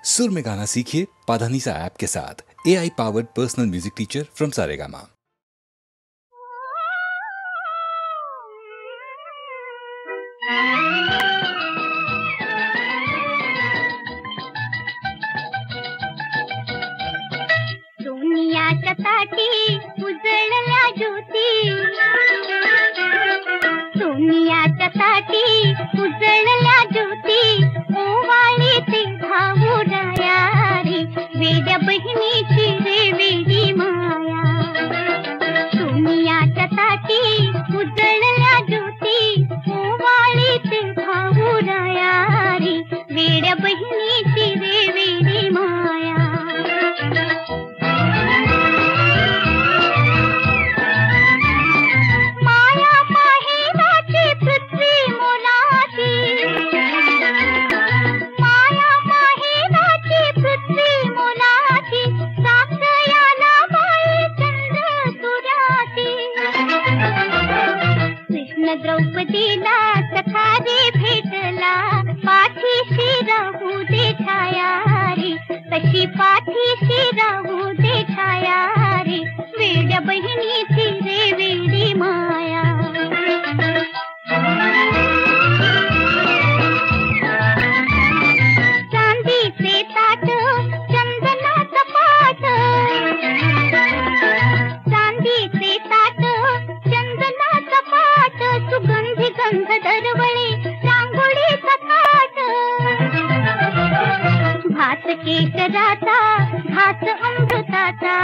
सुर में गाना सीखिए पाधानीसा ऐप के साथ। AI powered personal music teacher from Saregama. दुनियाच्या ताटी उजळल्या ज्योती, दुनियाच्या ताटी उजळल्या ज्योती, ओवाळी ते भाऊराया रे, वेड्या बहिणीची रे वेडी माया. दुनियाच्या ताटी उजळल्या ज्योती, ओवाळी ते भाऊराया रे, वेड्या बहिणीची रे वेडी माया. द्रौपदीला सखारी भेटला, पाठीशी राहू दे छाया रे, तशी पाठीशी राहू दे छाया रे, वेड्या बहिणीची रे वेडी माया. चांदीचे ताट चंदनाचं पाट, चांदीचे ताट चंदनाचं पाट, सुगंधी गंध दरवळी रांगोळीचा थाट. भात केशराचा घास अमृताचा,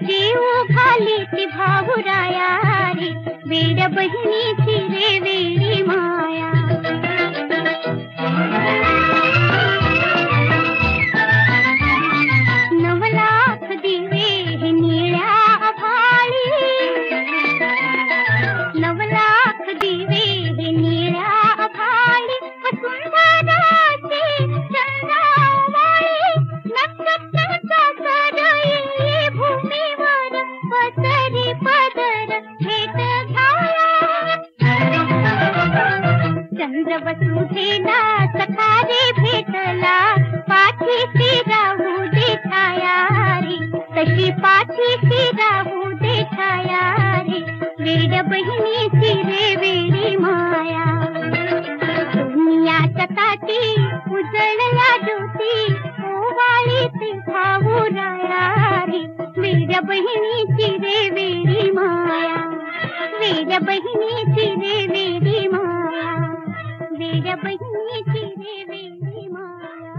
जीव घाली ती भाऊराया रे, वेड्या बहिणीची रे वेडी माया. नवलाख दिवे हे निळ्या आभाळी, नवलाख दिवे हे निळ्या आभाळी, वसुंधराचे चंद्रावळी, नक्षत्राचा सरई भूमीवर पसरी पदर भेट घ्याया. चंद्र वसुधेला सखारी भेटला, पाठीशी राहू दे छाया रे, तशी पाठीशी राहू दे छाया रे, वेड्या बहिणीची रे वेडी माया. दुनियाच्या ताटी उजळल्या ज्योती, ओवाळी ते भाऊराया रे, वेड्या बहिणीची रे वेडी माया. वेड्या बहिणीची रे वेडी माया, वेड्या बहिणीची रे वेडी माया,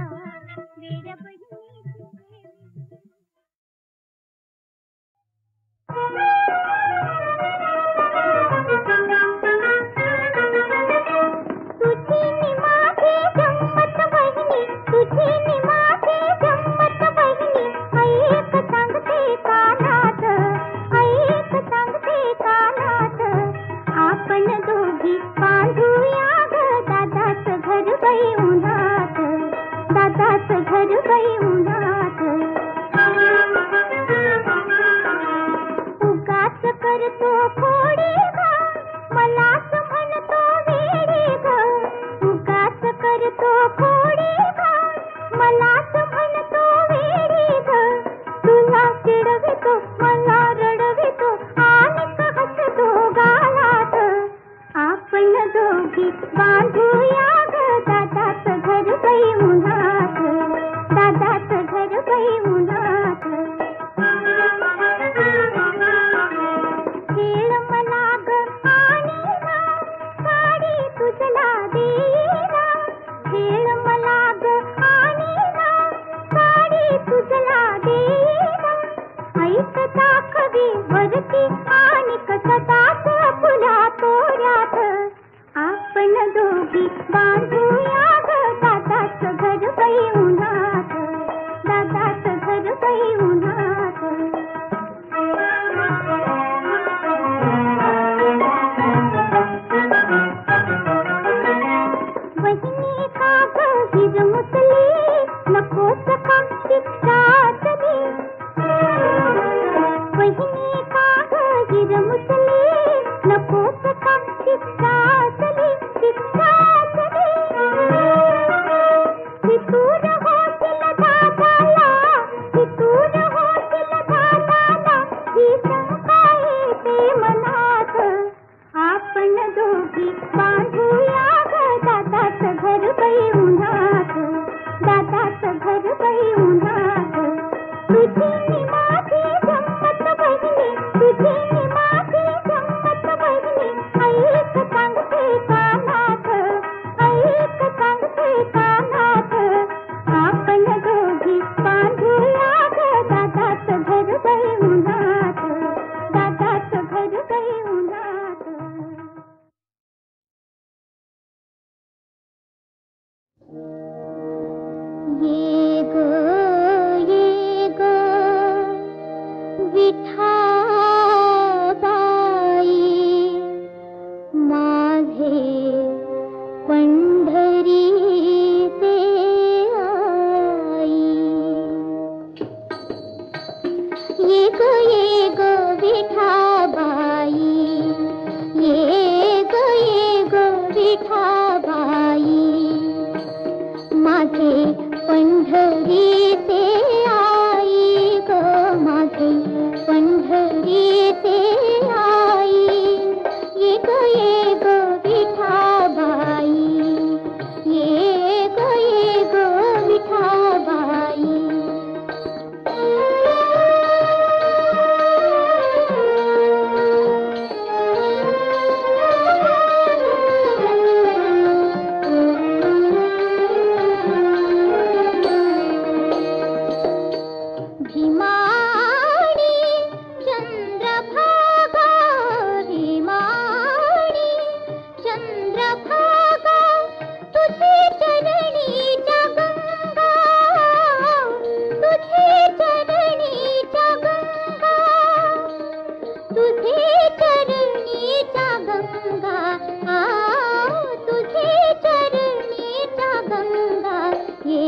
वेड्या बहिणीची रे. तुझी नि माझी गंमत बहिणी, तुझी नि माझी गंमत बहिणी, ऐक सांगते कानात, ऐक सांगते कानात, आपण दोघी बांधूया ग दादाचं घर बाई उन्हात, दादाचं घर बाई उन्हात. उगाच करतो खोडी ग, मलाच म्हणतो वेडी ग, उगाच करतो खोडी ग, मलाच म्हणतो वेडी ग, तुला चिडवितो मला रडवितो, आणि हसतो गालात, आपण दोघी बांधूया ग दादाचं घर बाई उन्हात, दादाचं घर बाई उन्हात. खेळ मला ग आणि ना, साडी तुझला देईना, खेळ मला ग आणि ना, साडी तुझला देईना, ऐक दाखवी वरती आणि कसदाच फुला तोऱ्यात, आपण दोघी बांधूया ग दादाचं घर बाई उन्हात, दादाचं घर बाई उन्हात. वहिनी का ग हिरमुसली, नकोस का शिक्षा तरी, वहिनी का ग हिरमुसली, नकोस का शिक्षा तरी, शिक्षा तरी. तू रहो दिल दादा दादाच घर बाई उन्हात तुझी नि माझी गंमत बहिणी तुझी नि माझी गंमत बहिणी ऐक सांगते कानात ऐक सांगते कानात आपण दोघी बांधूया ग दादाच घर बाई उन्हात दादाच घर बाई उन्हात ये ग विठाबाई माझे पंढरी से आई ये ग विठाबाई ये ग विठाबाई माझे पंढरी से आई ग माझे पंढरी से आई ये ग विठाबाई ये ग विठाबाई भीमाणी चंद्रभागा भीमाणी चंद्रभागा तुझे चरणीच्या गंगा तुझे चरणीच्या गंगा तुझे चरणीच्या गंगा तुझे चरणीच्या गंगा ये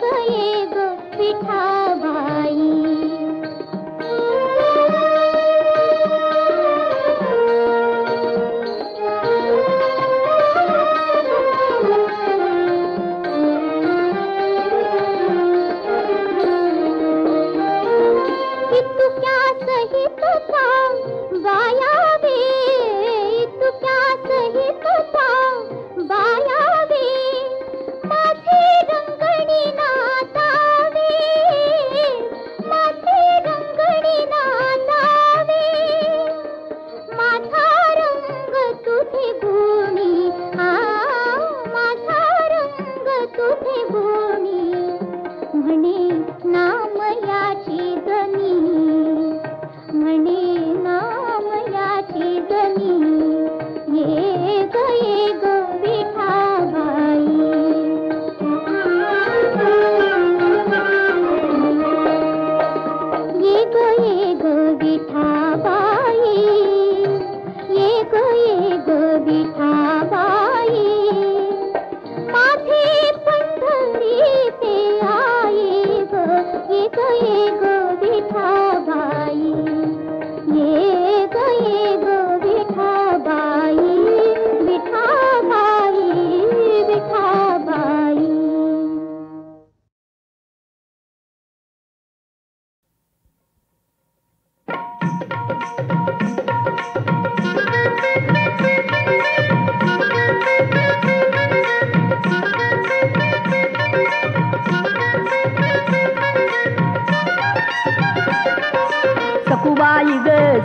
ग विठाबाई तू क्या सहित था बाया वे तू क्या सहित था बाया वे माझे रंगणी नाचावे माझे रंगणी नाचावे माझा रंग तुझे गुणी माझा रंग तुझे गुणी म्हणे नाम याची गणी म्हणे नाम याची गणी ये ग विठाबाई ये ग विठाबाई ये ग विठाबाई माझे पंढरी ते आई ग ये ग विठाबाई ये ग विठाबाई विठाबाई विठाबाई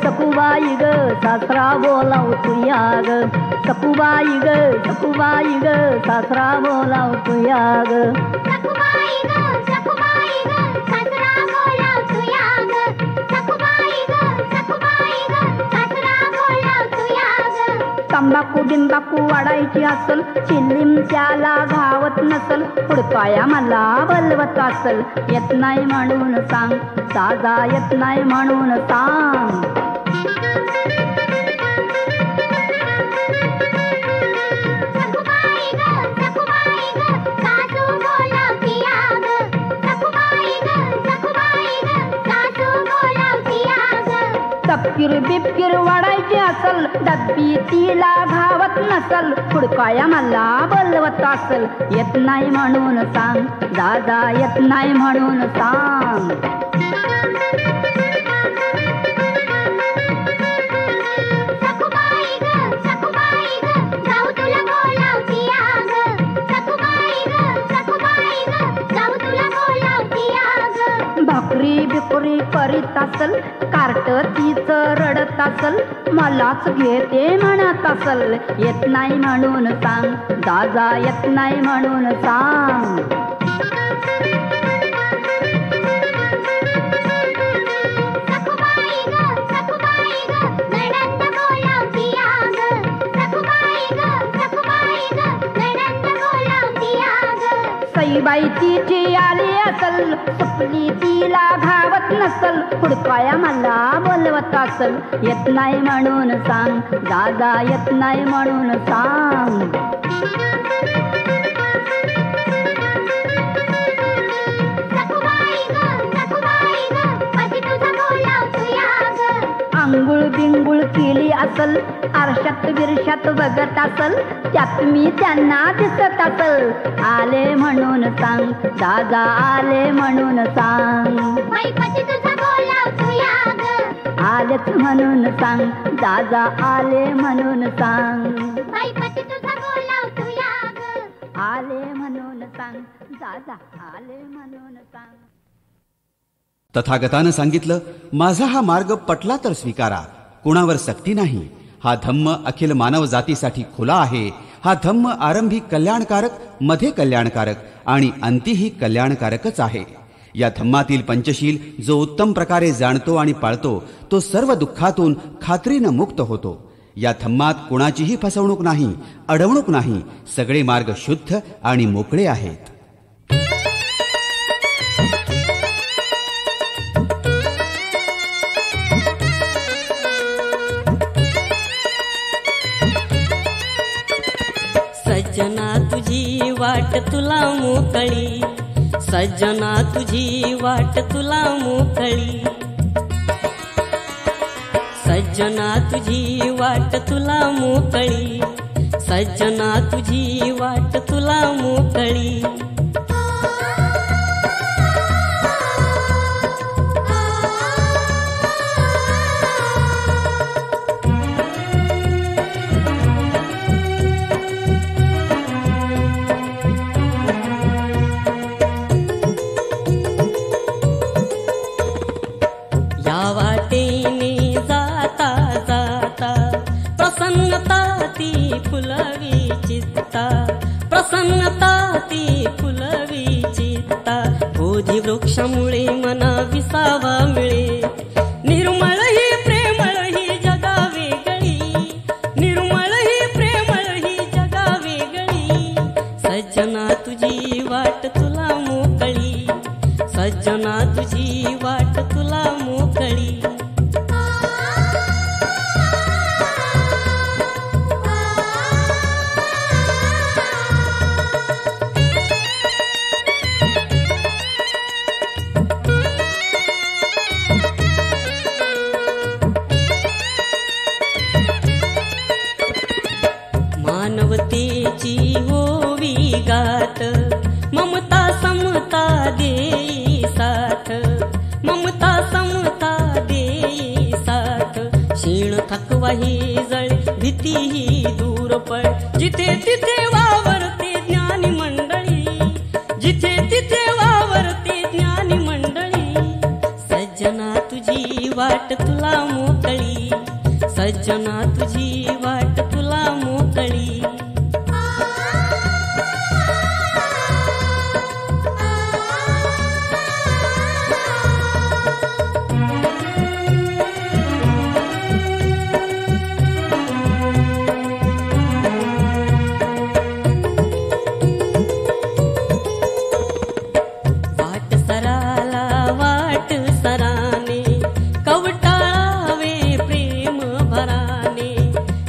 सकुबाई ग सासरा बोलाव तुया ग सकुबाई ग सासरा बोलाव तुया ग सखुबाई ग सासरा बोलाव तुया ग सखुबाई ग सासरा बोलाव तुया ग तंबाखू बिंबाखू वाढायची असल चिल्लीम त्याला घावत नसल हुडकाया मला बलवत असल येत नाही म्हणून सांग साजा येत नाही म्हणून सांग सखुबाई ग सासू बोलाव तुया ग सखुबाई ग सासू बोलाव तुया ग तपकीर बिपकीर वाढायची असल डब्बी तिला घावत नसल हुडकाया मला बलवत असल येत नाही म्हणून सांग दादा येत नाही म्हणून सांग सखुबाई ग जाऊ तुला बोलाव तुया ग सखुबाई ग जाऊ तुला बोलावती आग. भाकरी बिकरी करीत असल, कार्ट तीच रडत असल, मलाच घेते म्हणत असल. येत नाही म्हणून सांग, दादा येत नाही म्हणून सांग. सखुबाई ग, सखुबाई ग, नणंद बोलावती आग. सखुबाई ग, सखुबाई ग, नणंद बोलावती आग. सईबाई तिची आली असल, सुपली तिला घावत नसल, हुडकाया मला बोलवत असल. येत नाही म्हणून सांग, दादा येत नाही म्हणून सांग. सखुबाई ग, सखुबाई ग, पती तुझा बोलावती आग. आंघोळ बिंगुळ केली असल, आरशात बिरशात बघत असल, त्यात मी त्यांना दिसत असल. आले म्हणून सांग, दादा आले म्हणून सांग. बाई पती तुझा बोलावती आग. आलेच म्हणून सांग, दादा आले म्हणून सांग. बाई पती तुझा बोलावती आग. आले म्हणून सांग, दादा आले म्हणून सांग. तथागतानं सांगितलं, माझा हा मार्ग पटला तर स्वीकारा, कुणावर सक्ती नाही. हा धम्म अखिल मानव जातीसाठी खुला आहे. हा धम्म आरंभी कल्याणकारक, मध्ये कल्याणकारक आणि अंतीही कल्याणकारकच आहे. या धम्मातील पंचशील जो उत्तम प्रकारे जाणतो आणि पाळतो तो सर्व दुःखातून खात्रीनं मुक्त होतो. या धम्मात कुणाचीही फसवणूक नाही, अडवणूक नाही. सगळे मार्ग शुद्ध आणि मोकळे आहेत. सज्जना तुझी वाट तुला मोकळी, सज्जना तुझी वाट तुला मोकळी. सज्जना तुझी वाट तुला मोकळी, सज्जना तुझी वाट तुला मोकळी. प्रसन्नता ती फुलवी चित्ता. बोधी वृक्षामुळे मना विसावा मिळे. निर्मळ ही प्रेमळ ही जगा वेगळी, निर्मळ ही प्रेमळ ही जगा वेगळी. सज्जना तुझी वाट तुला मोकळी, सज्जना तुझी वाट तुला मोकळी. मानवतेची होवी गात, ममता समता देई साथ, ममता समता देई साथ. क्षीण थकवा ही जळ, भीती ही दूर पळ. जिथे तिथे वावरते ज्ञानी मंडळी, जिथे तिथे वावरते ज्ञानी मंडळी. सज्जना तुझी वाट तुला मोकळी, सज्जना तुझी वाट तुला मोकळी. वाट सराला वाट सराने, कवटाळावे प्रेम भराने,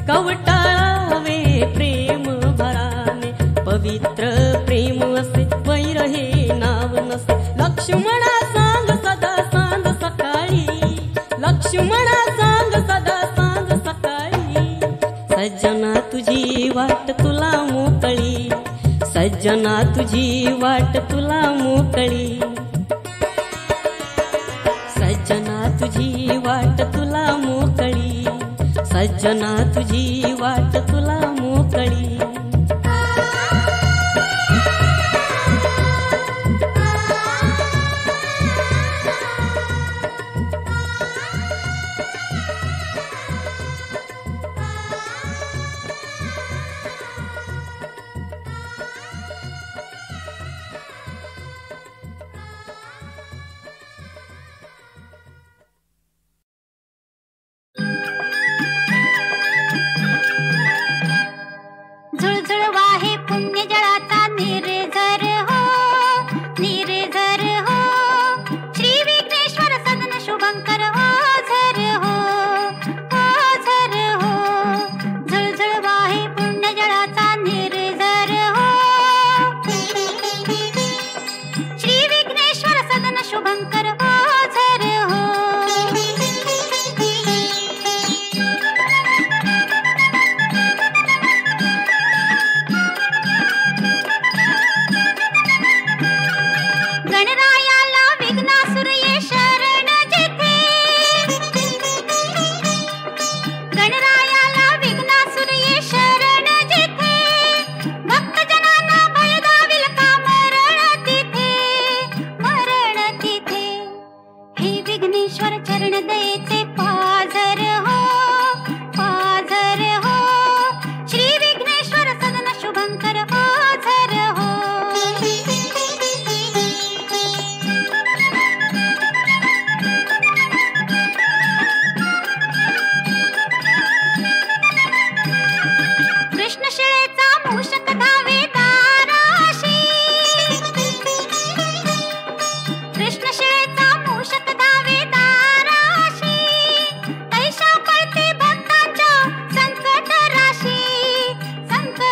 कवटाळावे प्रेम भराने. पवित्र प्रेम असे वैर हे नाव नसे. लक्ष्मणा सांग सदा सांग सकाळी, लक्ष्मणा सांग सदा सांग सकाळी. सज्जना तुझी वाट तुला मोकळी, सज्जना तुझी वाट तुला मोकळी. सज्जना तुझी वाट तुला मोकळी, सज्जना तुझी वाट तुला मोकळी.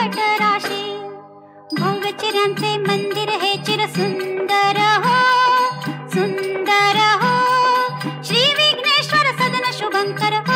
वटराशी. भोंगचिऱ्यांचे मंदिर हे चिर सुंदर हो, सुंदर हो. श्री विघ्नेश्वर सदन शुभंकर